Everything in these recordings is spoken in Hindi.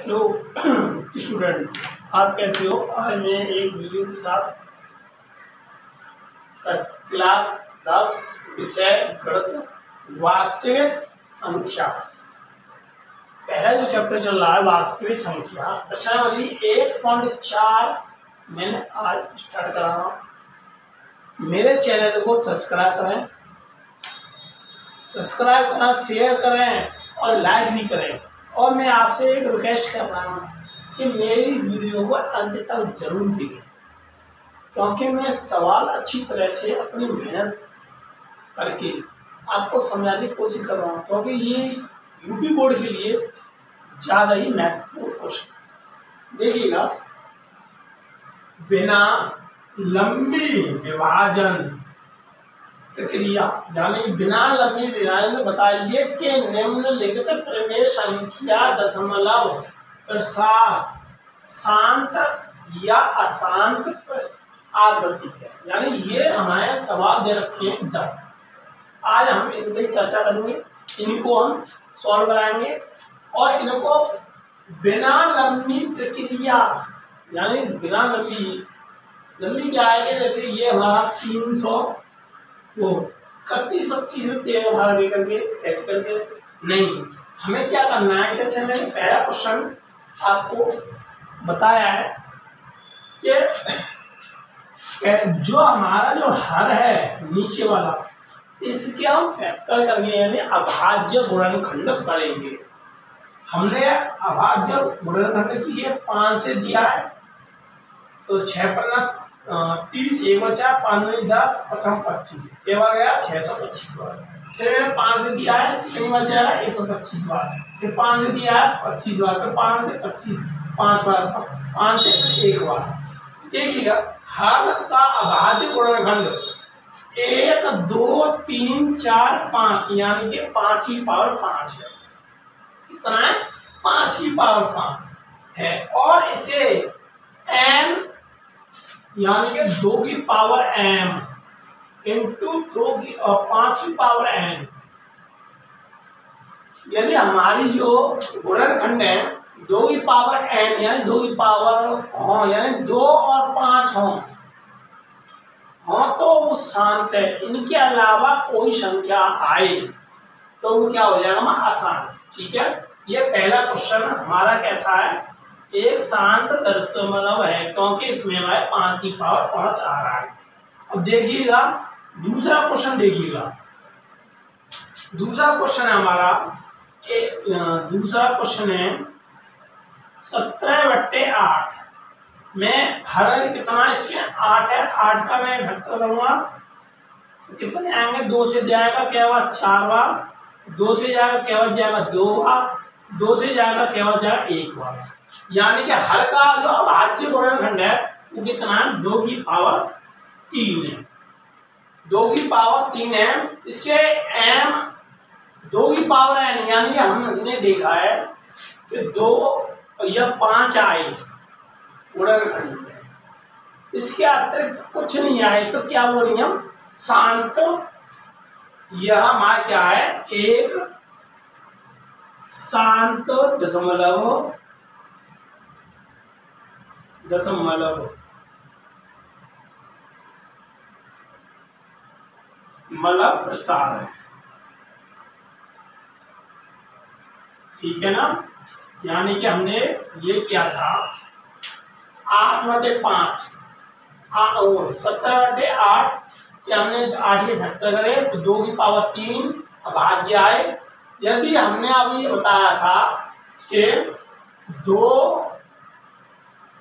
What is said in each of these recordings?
हेलो स्टूडेंट, आप कैसे हो। आज मैं एक वीडियो के साथ क्लास 10 विषय गणित वास्तविक संख्या, पहला जो चैप्टर चल रहा है वास्तविक संख्या, प्रश्नावली 1.4 मैंने आज स्टार्ट करा हूँ। मेरे चैनल को सब्सक्राइब करें, शेयर करें और लाइक भी करें। और मैं आपसे एक रिक्वेस्ट कर रहा हूँ कि मेरी वीडियो को अंत तक जरूर देखें, क्योंकि मैं सवाल अच्छी तरह से अपनी मेहनत करके आपको समझाने की कोशिश कर रहा हूँ, क्योंकि ये यूपी बोर्ड के लिए ज़्यादा ही महत्वपूर्ण क्वेश्चन। देखिएगा, बिना लंबी विभाजन प्रक्रिया यानी बिना लंबी विभाजन बताइए कि निम्नलिखित प्रमेय संख्या दशमलव प्रसार शांत या अशांत आवृत्ति है। यानी ये हमारे सवाल दे रखे हैं 10। आज हम इन पर चर्चा करेंगे, इनको हम सॉल्व कराएंगे और इनको बिना लंबी प्रक्रिया यानी बिना लंबी क्या है कि जैसे ये हमारा 300 वो 31-25 में 13 भाग दे करके ऐसे करके नहीं, हमें क्या करना है। जैसे मैंने पहला क्वेश्चन आपको बताया है कि जो हमारा जो हर है नीचे वाला, इसके हम फैक्टर करेंगे यानी अभाज्य गुणनखंड करेंगे। हमने अभाज्य गुणनखंड किए 5 से दिया है तो 6 पन्ना 30, 1 बचा 5 दूनी 10, 5 25, ये बार गया 625 बार। फिर 5 से दिया है कितनी बार जाएगा 125 बार, फिर 5 से दिया है 25 बार, फिर 5 से 25 5 बार, 5 से 1 बार। देखिएगा हर का अभाज्य गुणनखंड 1 2 3 4 5 यानी कि 5 की पावर 5 है। कितना है? 5 की पावर 5 है। और इसे m यानी कि 2 की पावर m इंटू 5 की पावर n, यदि हमारी जो गुणनखंड है 2 की पावर n यानी 2 की पावर हो यानी 2 और 5 हो तो वो शांत है। इनके अलावा कोई संख्या आए तो वो क्या हो जाएगा आसान। ठीक है, ये पहला क्वेश्चन हमारा कैसा है, एक शांत दशमलव है क्योंकि इसमें हमारे 5 की पावर 5 आ रहा है। अब देखिएगा दूसरा क्वेश्चन, देखिएगा दूसरा क्वेश्चन है हमारा दूसरा क्वेश्चन है 17/8 में हर कितना इसमें 8 है। 8 का मैं फैक्टर करूंगा तो कितने आएंगे, 2 से जाएगा क्या हुआ 4 बार, 2 से जाएगा क्या हो जाएगा 2 बार, 2 से जाएगा क्या हो जाएगा 1 बार। यानी कि हर का जो अभाज्य गुणनखंड है वो कितना है 2 की पावर 3 है। 2 की पावर 3 है। इससे m 2 की पावर n यानी कि हमने देखा है कि 2 या 5 आए गुणनखंड में, इसके अतिरिक्त कुछ नहीं आए तो क्या बोलेंगे हम शांत। यह हमारा क्या है एक शांत दशमलव मतलब प्रसार है। ठीक है ना, यानी कि हमने ये किया था 8/5 और 17/8 कि हमने 8 के फैक्टर करे तो 2 की पावर 3 अभाज्य आए। यदि हमने अभी बताया था कि 2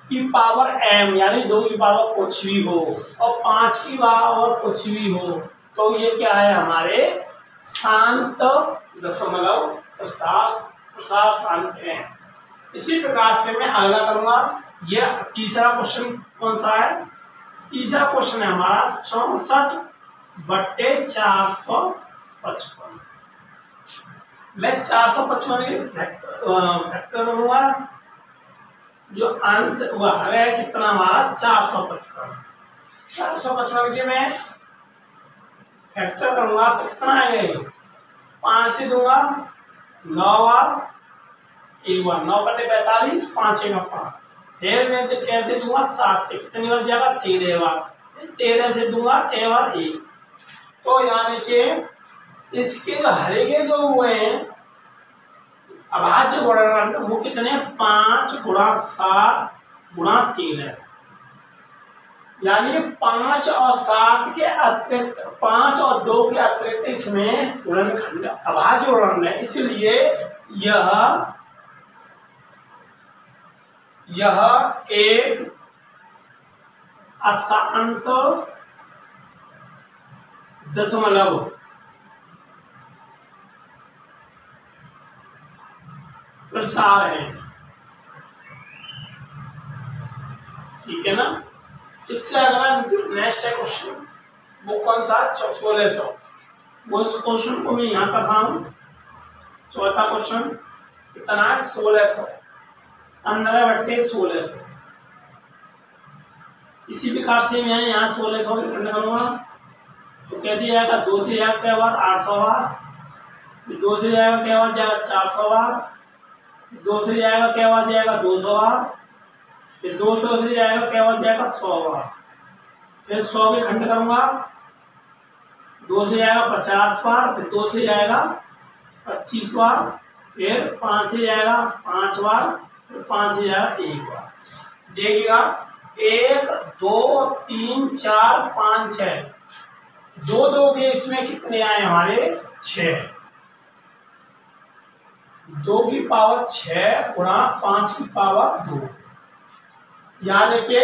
की पावर m यानी 2 की पावर कुछ भी हो और 5 की पावर कुछ भी हो तो ये क्या है हमारे शांत दशमलव प्रसार शांत है। इसी प्रकार से मैं अगला करूंगा। यह तीसरा क्वेश्चन कौन सा है, तीसरा क्वेश्चन है हमारा 64/455। मैं 455 के फैक्टर करूंगा, जो अंश वह है कितना हमारा 455 के मैं फैक्टर करूंगा तो कितना आएगा 5 से दूंगा 9 बार, एक बार, 9 पन्ने 45, 5 एक 5। फिर मैं कहते दूंगा 7 पे कितनी बार जाएगा, 13 बार। 13 से दूंगा 13 बार 1। तो यानी कि इसके हरे के जो हुए हैं अभाज्य गुणनखंड वो कितने, 5 × 7 × 3 है। यानी 5 और 7 के अतिरिक्त, 5 और 2 के अतिरिक्त इसमें गुणनखंड अभाज्य गुणनखंड है, इसलिए यह एक अशांत दशमलव प्रसार है। ठीक है ना। इससे अगला नेक्स्ट है क्वेश्चन, वो कौन सा, 1600। वो इस क्वेश्चन को मैं यहां कर रहा हूं। चौथा क्वेश्चन कितना है, 1600, 15/1600। इसी प्रकार से मैं यहाँ 1600 खंड करूंगा तो कह दिया जाएगा 2 से जाएगा क्या बार, 800 बार। 2 से जाएगा क्या बार, जाएगा 400 बार। 2 से जाएगा क्या बार, जाएगा 200 बार। फिर 200 से जाएगा क्या बार, जाएगा 100 बार। फिर 100 के खंड करूंगा, 2 से जाएगा 50 बार। फिर 2 से जाएगा 25 बार। फिर 5 से जाएगा 5 बार। फिर 5 से जाएगा 1 बार। देखिएगा 1 2 3 4 5 6, 2 के इसमें कितने आए हमारे, 6। 2 की पावर 6 × 5 की पावर 2, यानी कि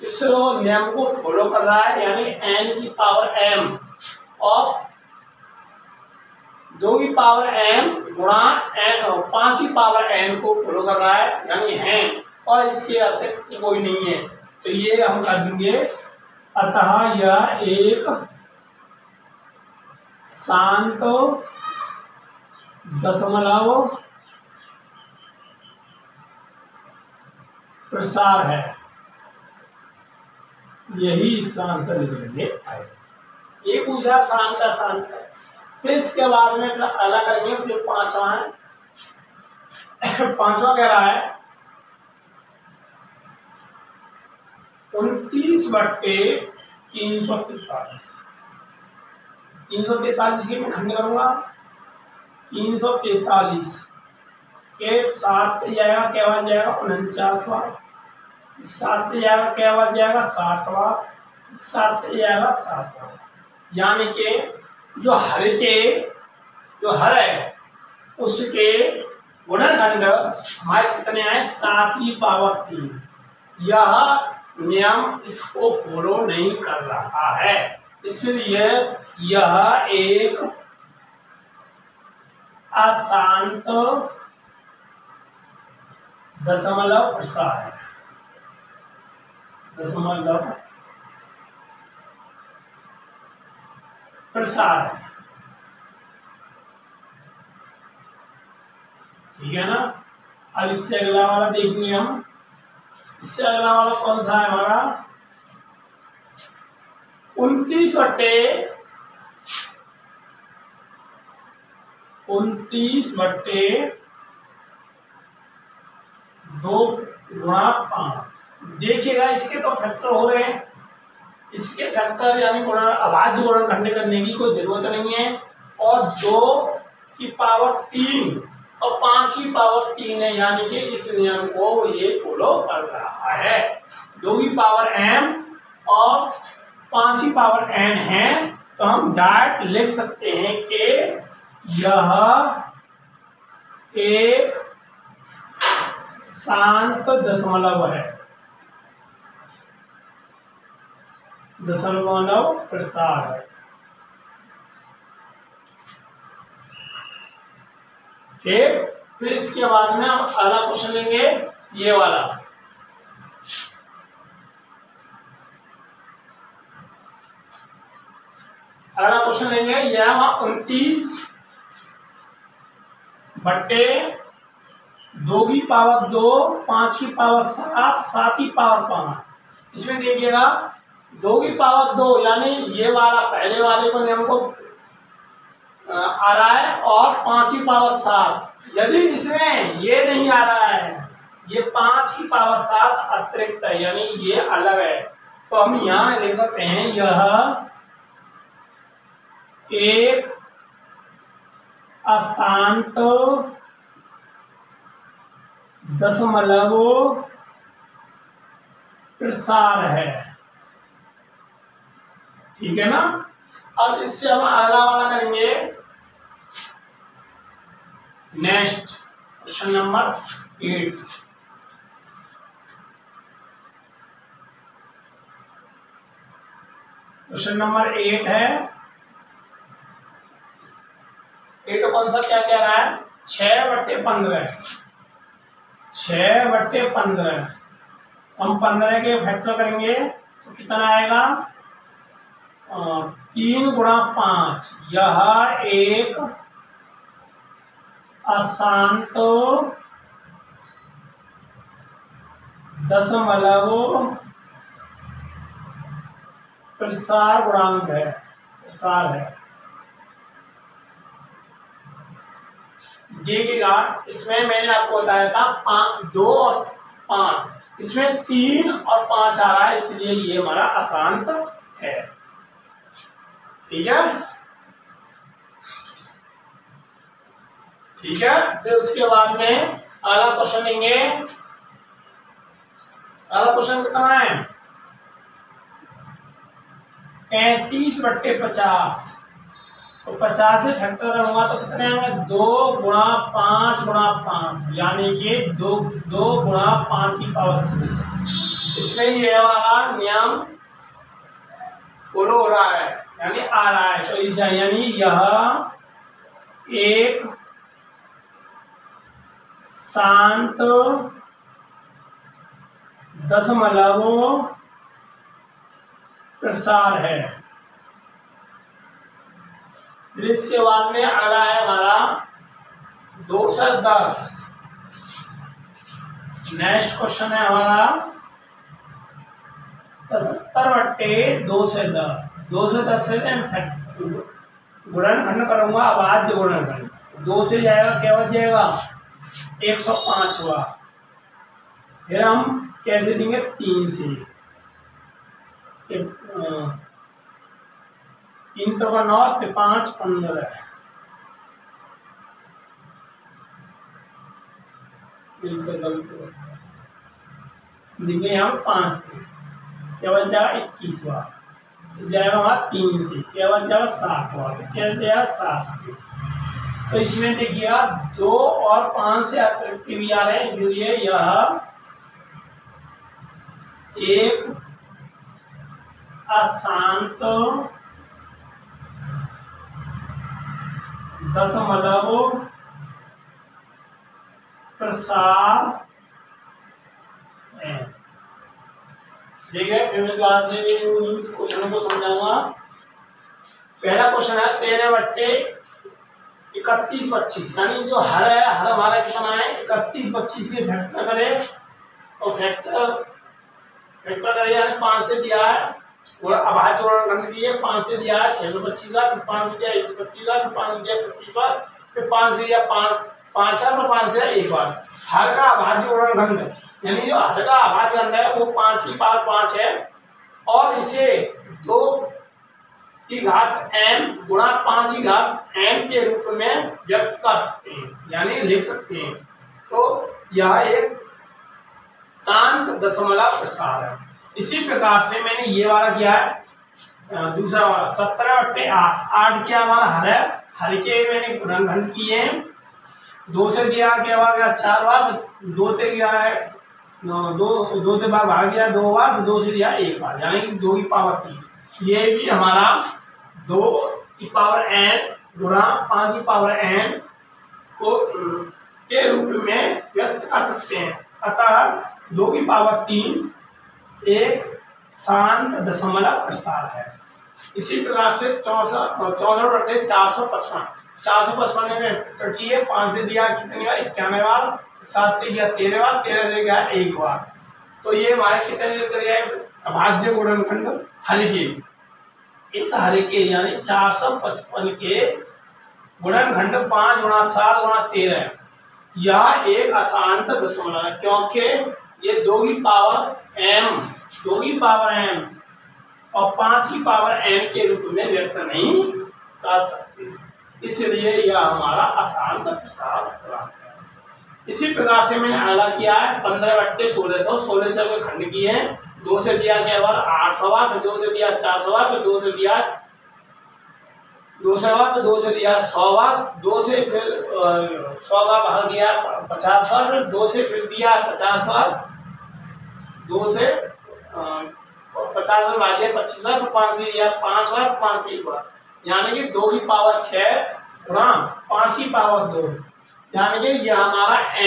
इस नियम को फॉलो कर रहा है। यानी n की पावर m और 2 की पावर m × 5 की पावर n को फॉलो कर रहा है, यानी है, और इसके अतिरिक्त कोई नहीं है। तो ये हम कर देंगे। अतः यह एक शांत दशमलव प्रसार है। यही इसका आंसर निकलेंगे। ये पूछा शांत का शांत है। फिर इसके बाद में अलग करेंगे। जो 5वां है, 5वां कह रहा है 29/343। 343 की मैं खंड करूंगा। 343 के 7 जाएगा क्या बार, जाएगा 49 बार। 7 जाएगा क्या बार, जाएगा 7 बार। 7 जाएगा 7 बार। यानी कि जो हर है उसके गुणनखंड हमारे कितने आए, 7 की पावर 3। यह नियम इसको फॉलो नहीं कर रहा है, इसलिए यह एक अशांत दशमलव प्रसार है। दशमलव प्रसार है। ठीक है ना। अब इससे अगला वाला देखेंगे हम। इससे अगला वाला कौन सा है हमारा, 29/2 × 5। देखिएगा इसके तो फैक्टर हो रहे हैं। इसके फैक्टर यानी अभाज्य गुणनखंड करने की कोई जरूरत नहीं है। और 2 की पावर 3 और 5 की पावर 3 है, यानी कि इस नियम को ये फॉलो कर रहा है। 2 की पावर m और 5 की पावर n है, तो हम डायरेक्ट लिख सकते हैं कि यह एक शांत दशमलव है, दशमलव प्रसार है। ठीक। फिर इसके बाद में हम अगला क्वेश्चन लेंगे, ये वाला। अगला क्वेश्चन लेंगे, यह 29/2 की पावर 2, 5 की पावर 7, 7 की पावर 5। इसमें देखिएगा 2 की पावर 2, यानी ये वाला पहले वाले को नियम को आ रहा है और 5 की पावर 7। यदि इसमें ये नहीं आ रहा है, ये 5 की पावर 7 अतिरिक्त है, यानी ये अलग है, तो हम यहां लिख सकते हैं यह एक अशांत दशमलव प्रसार है। ठीक है ना। अब इससे हम अगला वाला करेंगे। Next question number 8। Question number 8 है। 8 कौन सा क्या कह रहा है? 6/15। 6/15 हम 15 के फैक्टर करेंगे तो कितना आएगा? 3 गुणा 5। यह एक अशांत दशमलव प्रसार गुणांक है, प्रसार है। देखिएगा, इसमें मैंने आपको बताया था 2 और 5, इसमें 3 और 5 आ रहा है, इसलिए ये हमारा अशांत है। ठीक है। ठीक है। फिर उसके बाद में अगला क्वेश्चन लेंगे। अगला क्वेश्चन कितना है? 35/50। तो 50 से फैक्टर करूंगा तो कितने आएंगे? 2 गुणा 5 गुणा 5, यानी कि 2 गुणा 5 की पावर 2। इसमें ये वाला नियम फॉलो हो रहा है, यानी आ रहा है। तो इस यानी यह एक शांत दशमलव प्रसार है। फिर इसके बाद में अगला है हमारा 210। नेक्स्ट क्वेश्चन है हमारा 77/210। 210 से गुणनखंड करूंगा, अभाज्य गुणनखंड। 2 से जाएगा, क्या बच जाएगा? 105वां। फिर हम कैसे देंगे? 3 से। 3 तो 9, 5 15 देंगे यहाँ 5 से, क्या बच जाएगा? 21वां। जाएगा वहां 3 से, क्या बच जाएगा? 7वां। क्या जाएगा? 7। तो इसमें देखिएगा 2 और 5 से अतिरिक्त भी आ रहे हैं, इसलिए यह एक अशांत दशमलव प्रसार है। ठीक है। फिर मैं दोबारा से क्वेश्चन को समझाऊंगा। पहला क्वेश्चन है 13/31/25, यानी जो हर है, हर हमारा कितना है? 31/25 से फैक्टर करे और फैक्टर करे, यानी 5 से दिया है और अभाज्य गुणनखंड दिए 5 से दिया है 625 का, फिर 5 से दिया 125 का, फिर 5 से दिया 25 बार, फिर 5 से दिया 5 और 5 से दिया 1 बार। हर का अभाज्य गुणनखंड, यानी जो हर का अभाज्य गुणनखंड है वो 5 की पावर 5 है, और इसे 2 की घात m गुणा 5 की घात m के रूप में व्यक्त कर सकते हैं, यानी लिख सकते हैं। तो यह एक शांत दशमलव प्रसार है। इसी प्रकार से मैंने ये वाला किया है। दूसरा वाला 17/8। 8 क्या हमारा हर है, हर के मैंने गुणनखंड किए हैं। 2 से दिया क्या गया? 4 बार। 2 से गया है 2 से बार भाग गया 2 बार, 2 से दिया 1 बार, यानी 2 की पावर 3। ये भी हमारा 2 की पावर n गुणा 5 की पावर n को के रूप में व्यक्त कर सकते हैं। अतः 2 की पावर 3 एक शांत दशमलव प्रसार है। इसी प्रकार से 64/455। 455 में कटिए, 5 से दिया कितनी बार? 91 बार, 7 से दिया 13 बार, 13 से गया 1 बार। तो ये हमारे कितने करिए? अभाज्य गुणनखंड हल के। इस हल के यानी 455 के गुणनखंड 5 गुणा 7 गुणा 13, यह एक अशांत दशमलव है क्योंकि ये 2 की पावर m और 5 की पावर n के रूप में व्यक्त नहीं कर सकते, इसलिए यह हमारा अशांत प्रसार गुणांक है। इसी प्रकार से मैंने अगला किया है 15/1600 के खंड किए, 2 से दिया केवल 800, फिर 2 से दिया 400, फिर 2 से दिया 200, फिर 2 से दिया 100, 2 से फिर 100 का भाग दिया 50, फिर 2 से फिर दिया 50, 2 से 50 में भाग दिया 25, फिर 5 से दिया 5, 5 से 1 बार, यानी कि 2 की पावर 6 गुणा 5 की पावर 2, यानी कि यह हमारा n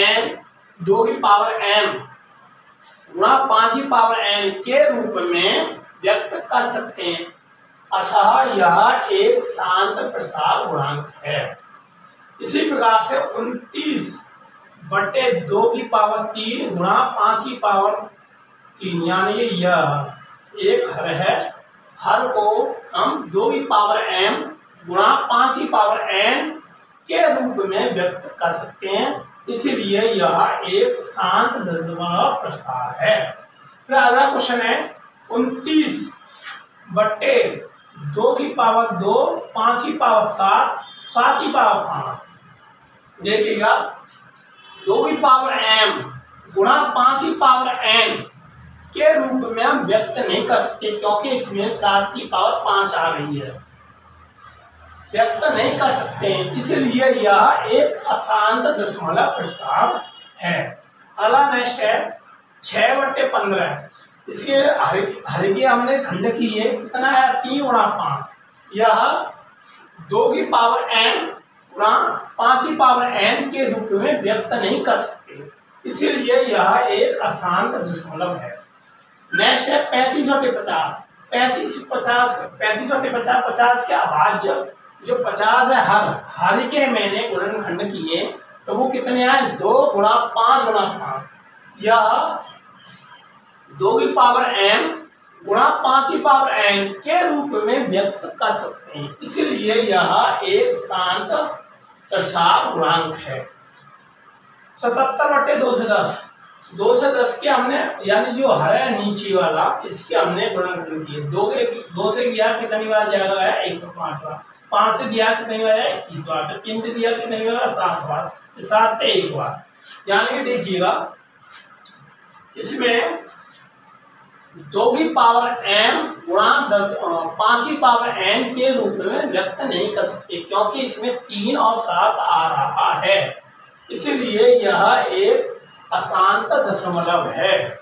2 की पावर m गुणा 5 की पावर n के रूप में व्यक्त कर सकते हैं, अतः यह एक शांत प्रसार गुणांक है। इसी प्रकार से 29/2 की पावर 3 गुणा 5 की पावर 3, यानी कि यह एक हर है, हर को हम 2 की पावर m गुणा 5 की पावर n के रूप में व्यक्त कर सकते हैं, इसलिए यह एक शांत दशमलव प्रसार है। फिर अगला क्वेश्चन है 29/2 की पावर 2, 5 की पावर 7, 7 की पावर 5, देखिएगा 2 की पावर m गुणा 5 की पावर n के रूप में हम व्यक्त नहीं कर सकते क्योंकि इसमें 7 की पावर 5 आ रही है, व्यक्त नहीं कर सकते हैं, इसलिए यह एक अशांत दशमलव प्रसार है। अगला नेक्स्ट है 6/15, इसके हर के हमने खंड किए, कितना है 3 गुणा 5, यह 2 की पावर n गुणा 5 की पावर n के रूप में व्यक्त नहीं कर सकते, इसलिए यह एक अशांत दशमलव है। नेक्स्ट है 35/50, 50 के अभाज्य जो 50 है, हर के मैंने गुणनखंड किए तो वो कितने आए 2 गुणा 5 गुणा 5, यह 2 की पावर m गुणा 5 की पावर n के रूप में व्यक्त कर सकते हैं, इसलिए यह एक शांत प्रसार गुणांक है। 77/2 से 10, 2 से 10 के हमने यानी जो है नीचे वाला इसके हमने गुणनखंड किए, 2 से दिया कितनी बार जाएगा 105 बार, 5 से दिया कितनी बार 21 बार, 3 से दिया कितनी बार 7 बार, 7 से 1 बार, यानी कि देखिएगा इसमें 2 की पावर m गुणा 5 की पावर n के रूप में व्यक्त नहीं कर सकते क्योंकि इसमें 3 और 7 आ रहा है, इसलिए यह एक अशांत दशमलव है।